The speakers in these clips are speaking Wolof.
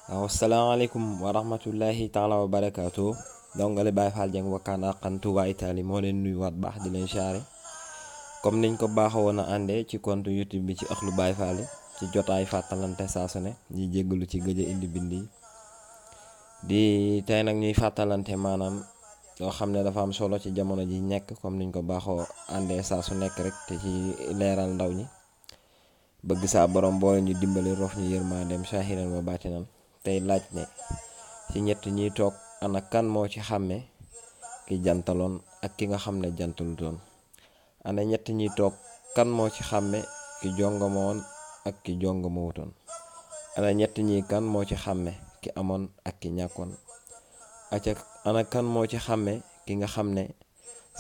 waaw asalaamaaleykum wa rahmatullahi taala wa barakaatu dongale Baye Fall Dieng wakkaan àqan Touba Italie moo leen nuyuwaat baax di leen siyaare comme niñ ko baaxoo woon a àndee ci compte YouTube bi ci ëxlu Baye Fall ci jotaay fàttalante saa su ne ñuy jéggalu ci gëj a indi bind yi di tey nag ñuy fàttalante maanaam loo xam ne dafa am solo ci jamono ji nekk comme niñ ko baaxoo àndee saa su nekk rek te ci leeral ndaw ñi bëgg saa borom boole ñu dimbali rof ñu yërmandeem saahiran wa baatinan tey laaj ne ci ñett ñiy toog ana kan moo ci xàmme ki jantaloon ak ki nga xam ne jantalutoon ana ñett ñiy toog kan moo ci xàmme ki jongama woon ak ki jongama wutoon ana ñett ñi kan moo ci xàmme ki amoon ak ki ñàkkoon acca ana kan moo ci xàmme ki nga xam ne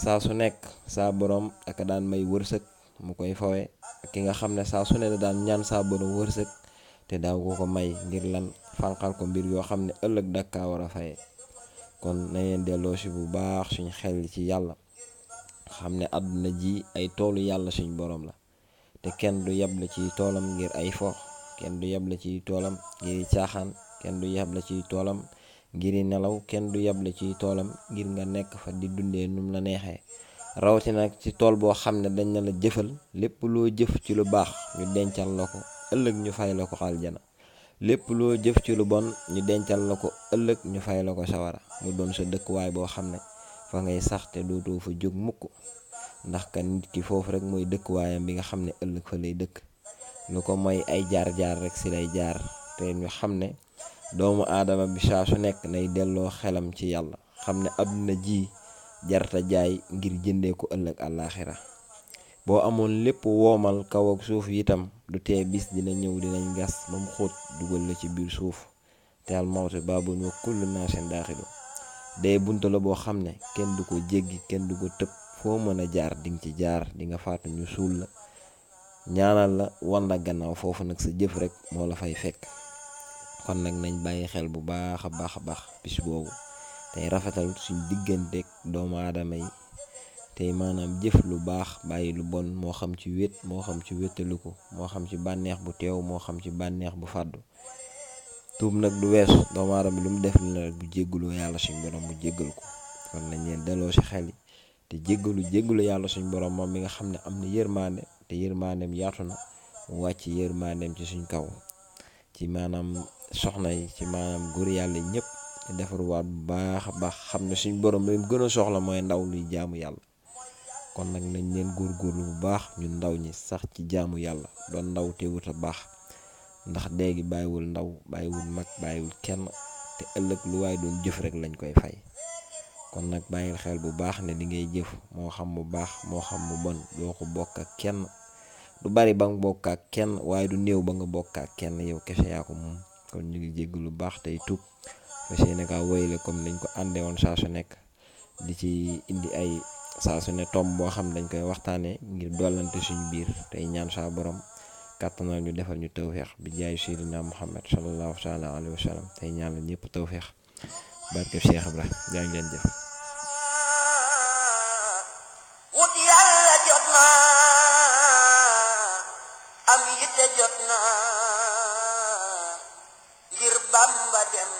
saa su nekk saa borom ak daan may wërsëg mu koy fawe ak ki nga xam ne saa su ne da daan ñaan saa borom wërsëg te daaw ko may ngir lan fànqal ko mbir yoo xam ne ëllëg dakkaa war a faye kon na ngeen delloo si bu baax suñ xel ci yàlla xam ne àdduna ji ay toolu yàlla suñ borom la te kenn du yable ci toolam ngir ay fo kenn du yable ci toolam ngir caaxaan kenn du yable ci toolam ngir nelaw kenn du yable ci toolam ngir nga nekk fa di dundee num la neexee rawatina nag ci tool boo xam ne dañ na la jëfal lépp loo jëf ci lu baax ñu dencal la ko ëllëg ñu fay la ko aljana lépp loo jëf ci lu bon ñu dencal la ko ëllëg ñu fay la ko sawara mu doon sa dëkkuwaay boo xam ne fa ngay sax te dootoo fa jóg mukk ndax ka nit ki foofu rek mooy dëkkuwaayam bi nga xam ne ëllëg fa lay dëkk lu ko mooy ay jaar-jaar rek si lay jaar te ñu xam ne doomu aadama bi saa su nekk nay delloo xelam ci yàlla xam ne àdduna ji jarta jaay ngir jëndee ko ëllëg àllaaxira boo amoon lépp woomal kaw ak suuf itam du tee bis dina ñëw dinañ gas ba mu xóot dugal la ci biir suuf te al mawtu baabun wa kullu naasin daaxilu dee bunta la boo xam ne kenn du ko jéggi kenn du ko tëb foo mën a jaar dinga ci jaar di nga faatu ñu suul la ñaanal la wan la gannaaw foofu nag sa jëf rek moo la fay fekk kon nag nañ bàyyi xel bu baax a baax bis boobu tey rafetal suñ digganteeg doomu aadama yi tey maanaam jëf lu baax bàyyi lu bon moo xam ci wét moo xam ci wéttaliku moo xam ci bànneex bu teew moo xam ci bànneex bu fàddu tuub nag du weesu doomu aadama lu mu def ni la bu jéggaloo yàlla suñ borom mu jéggal ko kon nañ leen delloo ci xel yi te jéggalu yàlla suñ borom moom mi nga xam ne am na yërmaande te yërmaandeem yaatu na mu wàcc yërmaandeem ci suñ kaw ci maanaam soxna yi ci maanaam góor yàlla ñëpp te defaruwaat bu baax a baax xam ne suñ borom li mu gën a soxla mooy ndaw luy jaamu yàlla kon nag nañ leen góorgóorlu bu baax ñun ndaw ñi sax ci jaamu yàlla doon ndaw te wut a baax ndax léegi bàyyiwul ndaw bàyyiwul mag bàyyiwul kenn te ëllëg lu waay doon jëf rek lañ koy fay kon nag bàyyil xel bu baax ne li ngay jëf moo xam bu baax moo xam bu bon doo ko bokk ak kenn du bari ba nga bokk ak kenn waaye du néew ba nga bokk ak kenn yow kese yaa ko moom kon ñu ngi jégg lu baax tey tuub fas yéene kaa woyle comme niñ ko àndee woon saa su nekk di ci indi ay saa su ne tomb boo xam dañ koy waxtaanee ngir dollante suñu biir tey ñaan saa borom kàttanal ñu defal ñu tawféex bi jaayu Seydina Muhammad sallallahu taala alayhi wa sallam tey ñaanal ñëpp tawféex barke Cheikh Ibrahima jaa ngeen jëf. wut yàlla jot na am yitte jot na ngir Bamba dem